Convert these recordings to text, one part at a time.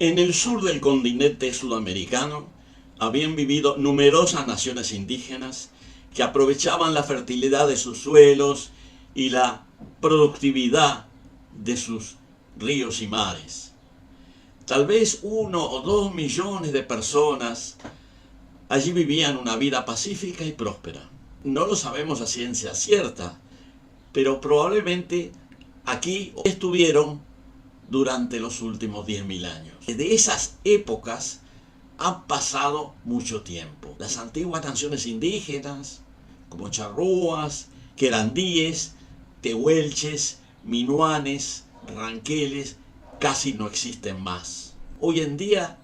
En el sur del continente sudamericano habían vivido numerosas naciones indígenas que aprovechaban la fertilidad de sus suelos y la productividad de sus ríos y mares. Tal vez 1 o 2 millones de personas allí vivían una vida pacífica y próspera. No lo sabemos a ciencia cierta, pero probablemente aquí estuvieron durante los últimos 10.000 años. De esas épocas ha pasado mucho tiempo. Las antiguas naciones indígenas, como charrúas, querandíes, tehuelches, minuanes, ranqueles, casi no existen más. Hoy en día,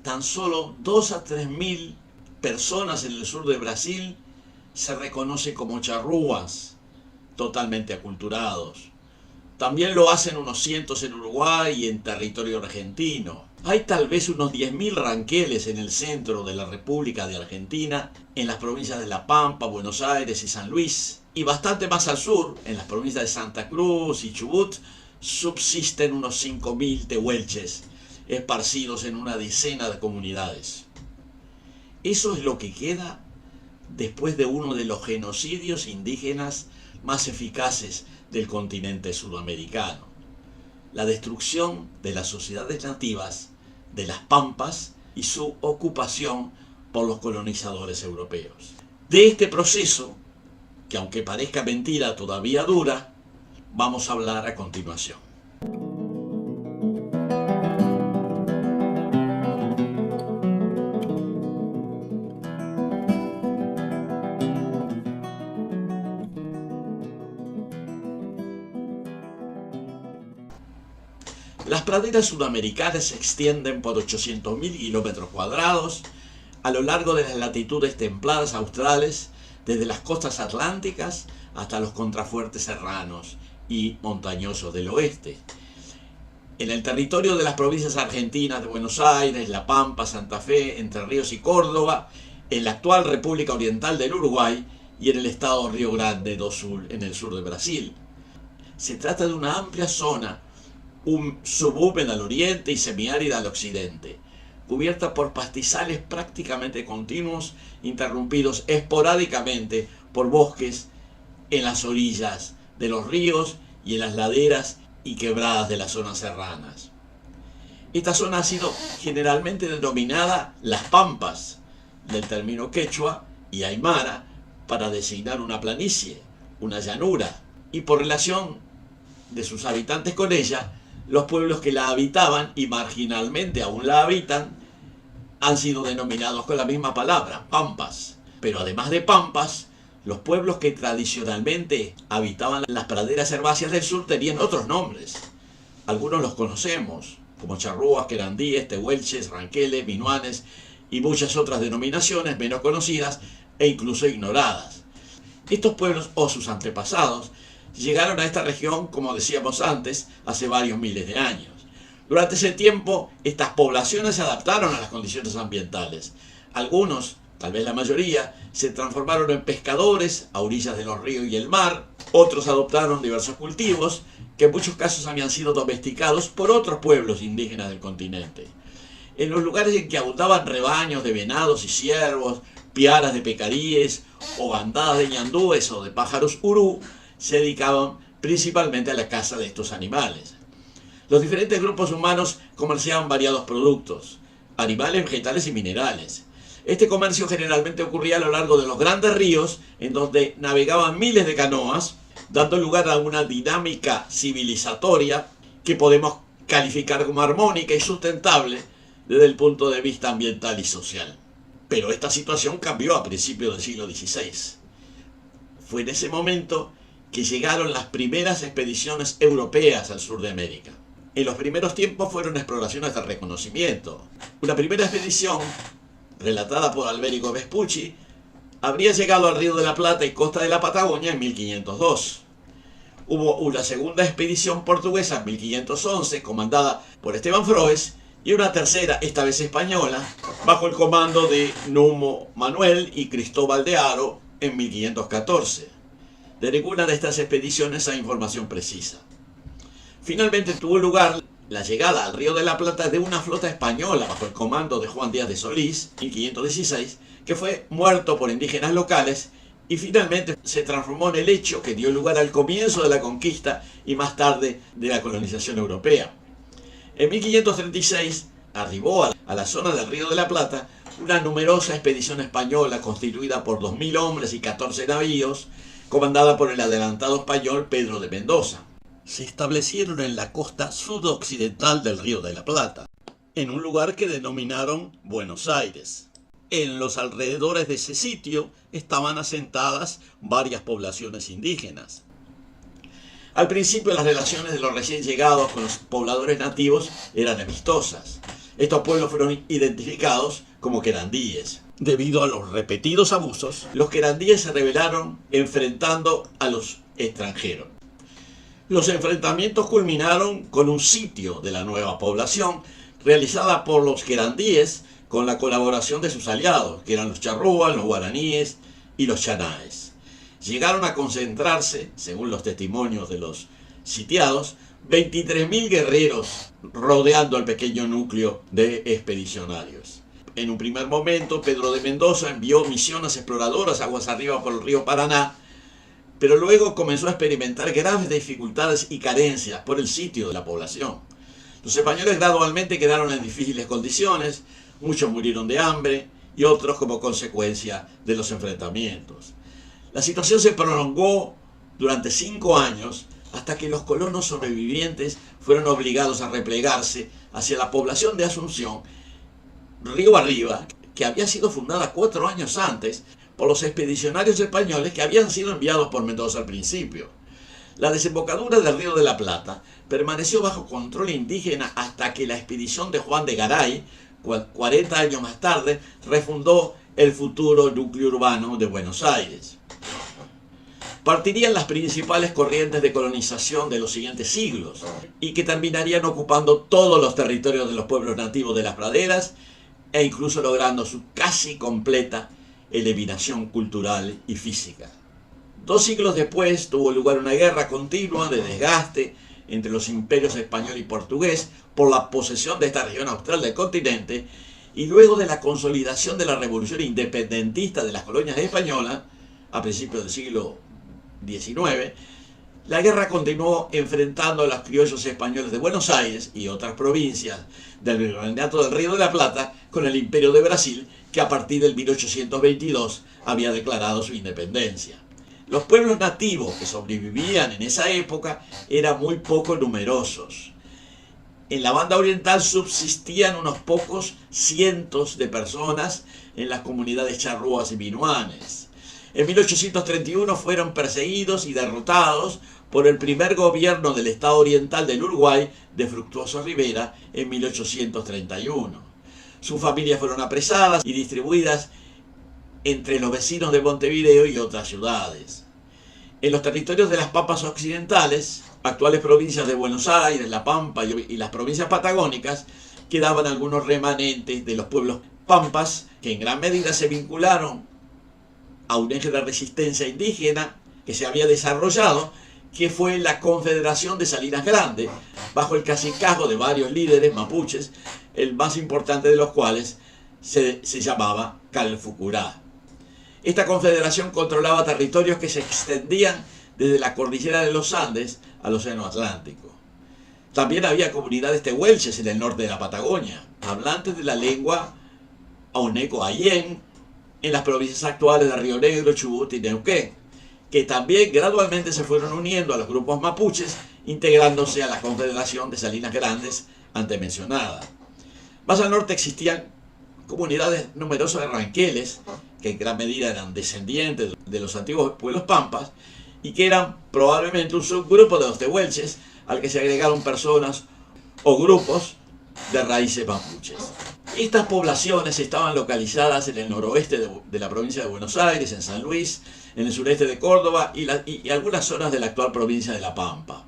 tan solo 2 a 3.000 personas en el sur de Brasil se reconoce como charrúas, totalmente aculturados. También lo hacen unos cientos en Uruguay y en territorio argentino. Hay tal vez unos 10.000 ranqueles en el centro de la República de Argentina, en las provincias de La Pampa, Buenos Aires y San Luis. Y bastante más al sur, en las provincias de Santa Cruz y Chubut, subsisten unos 5.000 tehuelches, esparcidos en una decena de comunidades. Eso es lo que queda después de uno de los genocidios indígenas más eficaces del continente sudamericano: la destrucción de las sociedades nativas de las pampas y su ocupación por los colonizadores europeos. De este proceso, que aunque parezca mentira todavía dura, vamos a hablar a continuación. Las praderas sudamericanas se extienden por 800.000 kilómetros cuadrados a lo largo de las latitudes templadas australes, desde las costas atlánticas hasta los contrafuertes serranos y montañosos del oeste. En el territorio de las provincias argentinas de Buenos Aires, La Pampa, Santa Fe, Entre Ríos y Córdoba, en la actual República Oriental del Uruguay y en el estado Río Grande do Sul, en el sur de Brasil. Se trata de una amplia zona, un subhúmeda al oriente y semiárida al occidente, cubierta por pastizales prácticamente continuos, interrumpidos esporádicamente por bosques en las orillas de los ríos y en las laderas y quebradas de las zonas serranas. Esta zona ha sido generalmente denominada Las Pampas, del término quechua y aymara, para designar una planicie, una llanura, y por relación de sus habitantes con ella, los pueblos que la habitaban y marginalmente aún la habitan han sido denominados con la misma palabra, pampas. Pero además de pampas, los pueblos que tradicionalmente habitaban las praderas herbáceas del sur tenían otros nombres. Algunos los conocemos, como charrúas, querandíes, tehuelches, ranqueles, minuanes y muchas otras denominaciones menos conocidas e incluso ignoradas. Estos pueblos o sus antepasados llegaron a esta región, como decíamos antes, hace varios miles de años. Durante ese tiempo, estas poblaciones se adaptaron a las condiciones ambientales. Algunos, tal vez la mayoría, se transformaron en pescadores a orillas de los ríos y el mar. Otros adoptaron diversos cultivos, que en muchos casos habían sido domesticados por otros pueblos indígenas del continente. En los lugares en que abundaban rebaños de venados y ciervos, piaras de pecaríes o bandadas de ñandúes o de pájaros urú, se dedicaban principalmente a la caza de estos animales. Los diferentes grupos humanos comerciaban variados productos, animales, vegetales y minerales. Este comercio generalmente ocurría a lo largo de los grandes ríos, en donde navegaban miles de canoas, dando lugar a una dinámica civilizatoria que podemos calificar como armónica y sustentable desde el punto de vista ambiental y social. Pero esta situación cambió a principios del siglo XVI. Fue en ese momento que llegaron las primeras expediciones europeas al sur de América. En los primeros tiempos fueron exploraciones de reconocimiento. Una primera expedición, relatada por Alberico Vespucci, habría llegado al Río de la Plata y costa de la Patagonia en 1502. Hubo una segunda expedición portuguesa en 1511, comandada por Esteban Froes, y una tercera, esta vez española, bajo el comando de Numo Manuel y Cristóbal de Haro en 1514. De ninguna de estas expediciones hay información precisa. Finalmente tuvo lugar la llegada al Río de la Plata de una flota española bajo el comando de Juan Díaz de Solís, 1516, que fue muerto por indígenas locales y finalmente se transformó en el hecho que dio lugar al comienzo de la conquista y más tarde de la colonización europea. En 1536 arribó a la zona del Río de la Plata una numerosa expedición española constituida por 2000 hombres y 14 navíos, comandada por el adelantado español Pedro de Mendoza. Se establecieron en la costa sudoccidental del Río de la Plata, en un lugar que denominaron Buenos Aires. En los alrededores de ese sitio estaban asentadas varias poblaciones indígenas. Al principio las relaciones de los recién llegados con los pobladores nativos eran amistosas. Estos pueblos fueron identificados como querandíes. Debido a los repetidos abusos, los querandíes se rebelaron enfrentando a los extranjeros. Los enfrentamientos culminaron con un sitio de la nueva población realizada por los querandíes con la colaboración de sus aliados, que eran los charrúas, los guaraníes y los chanaes. Llegaron a concentrarse, según los testimonios de los sitiados, 23.000 guerreros rodeando el pequeño núcleo de expedicionarios. En un primer momento, Pedro de Mendoza envió misiones exploradoras aguas arriba por el río Paraná, pero luego comenzó a experimentar graves dificultades y carencias por el sitio de la población. Los españoles gradualmente quedaron en difíciles condiciones, muchos murieron de hambre y otros como consecuencia de los enfrentamientos. La situación se prolongó durante 5 años hasta que los colonos sobrevivientes fueron obligados a replegarse hacia la población de Asunción, río arriba, que había sido fundada 4 años antes por los expedicionarios españoles que habían sido enviados por Mendoza al principio. La desembocadura del Río de la Plata permaneció bajo control indígena hasta que la expedición de Juan de Garay, 40 años más tarde, refundó el futuro núcleo urbano de Buenos Aires. Partirían las principales corrientes de colonización de los siguientes siglos y que terminarían ocupando todos los territorios de los pueblos nativos de las praderas e incluso logrando su casi completa eliminación cultural y física. 2 siglos después tuvo lugar una guerra continua de desgaste entre los imperios español y portugués por la posesión de esta región austral del continente, y luego de la consolidación de la revolución independentista de las colonias españolas a principios del siglo XIX, la guerra continuó enfrentando a los criollos españoles de Buenos Aires y otras provincias del Virreinato del Río de la Plata con el Imperio de Brasil, que a partir del 1822 había declarado su independencia. Los pueblos nativos que sobrevivían en esa época eran muy poco numerosos. En la banda oriental subsistían unos pocos cientos de personas en las comunidades charrúas y minuanes. En 1831 fueron perseguidos y derrotados por el primer gobierno del Estado Oriental del Uruguay de Fructuoso Rivera en 1831. Sus familias fueron apresadas y distribuidas entre los vecinos de Montevideo y otras ciudades. En los territorios de las Pampas Occidentales, actuales provincias de Buenos Aires, La Pampa y las provincias patagónicas, quedaban algunos remanentes de los pueblos pampas que en gran medida se vincularon a un eje de resistencia indígena que se había desarrollado, que fue la Confederación de Salinas Grande, bajo el cacicazgo de varios líderes mapuches, el más importante de los cuales se llamaba Calfucurá. Esta confederación controlaba territorios que se extendían desde la cordillera de los Andes al Océano Atlántico. También había comunidades tehuelches en el norte de la Patagonia, hablantes de la lengua auneco-ayén, en las provincias actuales de Río Negro, Chubut y Neuquén, que también gradualmente se fueron uniendo a los grupos mapuches, integrándose a la Confederación de Salinas Grandes antemencionada. Más al norte existían comunidades numerosas de ranqueles, que en gran medida eran descendientes de los antiguos pueblos pampas, y que eran probablemente un subgrupo de los tehuelches, al que se agregaron personas o grupos de raíces mapuches. Estas poblaciones estaban localizadas en el noroeste de la provincia de Buenos Aires, en San Luis, en el sureste de Córdoba y algunas zonas de la actual provincia de La Pampa.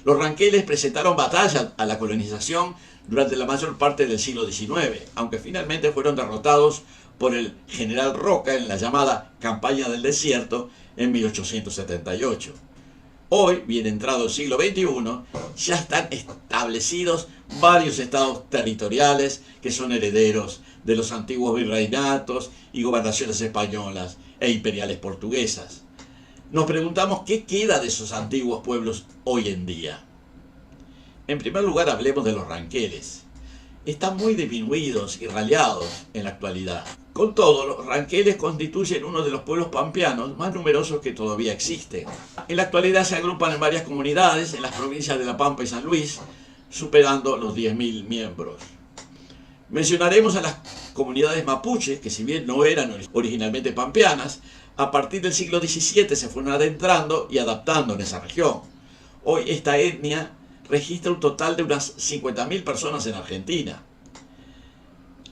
Los ranqueles presentaron batalla a la colonización durante la mayor parte del siglo XIX, aunque finalmente fueron derrotados por el general Roca en la llamada Campaña del Desierto en 1878. Hoy, bien entrado el siglo XXI, ya están establecidos varios estados territoriales que son herederos de los antiguos virreinatos y gobernaciones españolas e imperiales portuguesas. Nos preguntamos qué queda de esos antiguos pueblos hoy en día. En primer lugar, hablemos de los ranqueles. Están muy disminuidos y raleados en la actualidad. Con todo, los ranqueles constituyen uno de los pueblos pampeanos más numerosos que todavía existen. En la actualidad se agrupan en varias comunidades en las provincias de La Pampa y San Luis, superando los 10.000 miembros. Mencionaremos a las comunidades mapuches, que si bien no eran originalmente pampeanas, a partir del siglo XVII se fueron adentrando y adaptando en esa región. Hoy esta etnia registra un total de unas 50.000 personas en Argentina.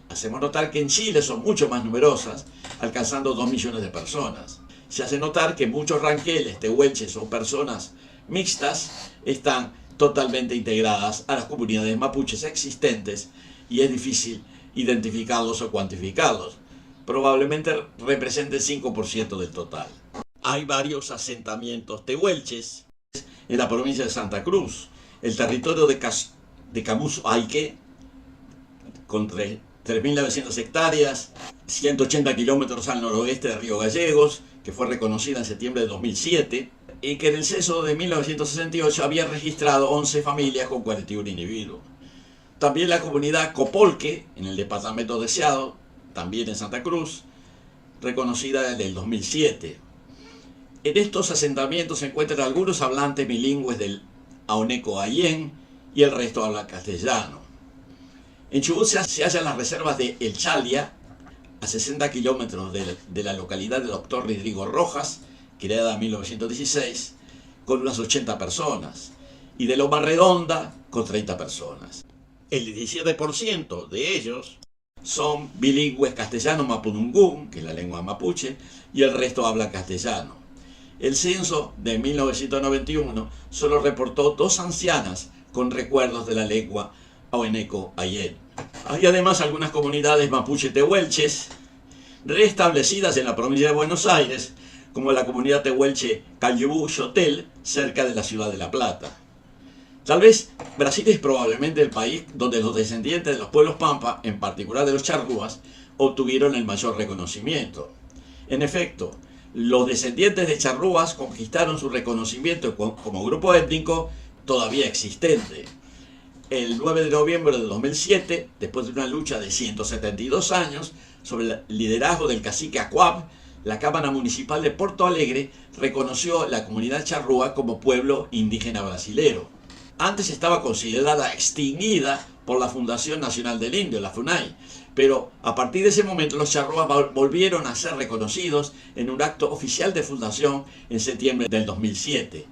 Hacemos notar que en Chile son mucho más numerosas, alcanzando 2 millones de personas. Se hace notar que muchos ranqueles, tehuelches o personas mixtas están totalmente integradas a las comunidades mapuches existentes y es difícil identificarlos o cuantificarlos. Probablemente represente el 5% del total. Hay varios asentamientos tehuelches en la provincia de Santa Cruz. El territorio de Camuso-Ayque, con 3.900 hectáreas, 180 kilómetros al noroeste de Río Gallegos, que fue reconocida en septiembre de 2007, y que en el censo de 1968 había registrado 11 familias con 41 individuos. También la comunidad Copolque, en el departamento de Seattle, también en Santa Cruz, reconocida en el 2007. En estos asentamientos se encuentran algunos hablantes bilingües del Aoneco-Ayén y el resto habla castellano. En Chubut se hallan las reservas de El Chalia, a 60 kilómetros de la localidad de Dr. Rodrigo Rojas, creada en 1916, con unas 80 personas, y de Loma Redonda, con 30 personas. El 17% de ellos son bilingües castellano-mapudungún, que es la lengua mapuche, y el resto habla castellano. El censo de 1991 solo reportó 2 ancianas con recuerdos de la lengua Aoneco-Ayén. Hay además algunas comunidades mapuche tehuelches reestablecidas en la provincia de Buenos Aires, como la comunidad tehuelche Cayubú-Chotel, cerca de la ciudad de La Plata. Tal vez Brasil es probablemente el país donde los descendientes de los pueblos pampa, en particular de los charrúas, obtuvieron el mayor reconocimiento. En efecto, los descendientes de charrúas conquistaron su reconocimiento como grupo étnico todavía existente. El 9 de noviembre de 2007, después de una lucha de 172 años, sobre el liderazgo del cacique Acuab, la Cámara Municipal de Porto Alegre reconoció la comunidad charrúa como pueblo indígena brasilero. Antes estaba considerada extinguida por la Fundación Nacional del Indio, la FUNAI, pero a partir de ese momento los charrúas volvieron a ser reconocidos en un acto oficial de fundación en septiembre del 2007.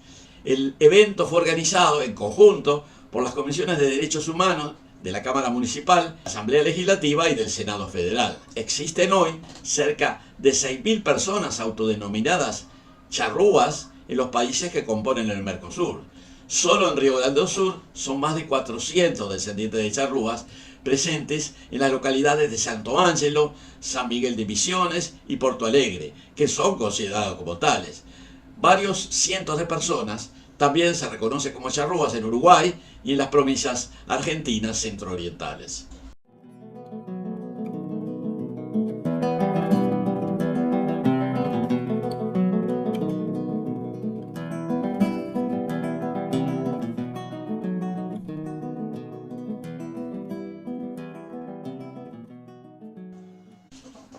El evento fue organizado en conjunto por las Comisiones de Derechos Humanos de la Cámara Municipal, Asamblea Legislativa y del Senado Federal. Existen hoy cerca de 6.000 personas autodenominadas charrúas en los países que componen el Mercosur. Solo en Río Grande do Sur son más de 400 descendientes de charrúas presentes en las localidades de Santo Ángelo, San Miguel de Misiones y Porto Alegre, que son considerados como tales. Varios cientos de personas también se reconocen como charrúas en Uruguay y en las provincias argentinas centroorientales.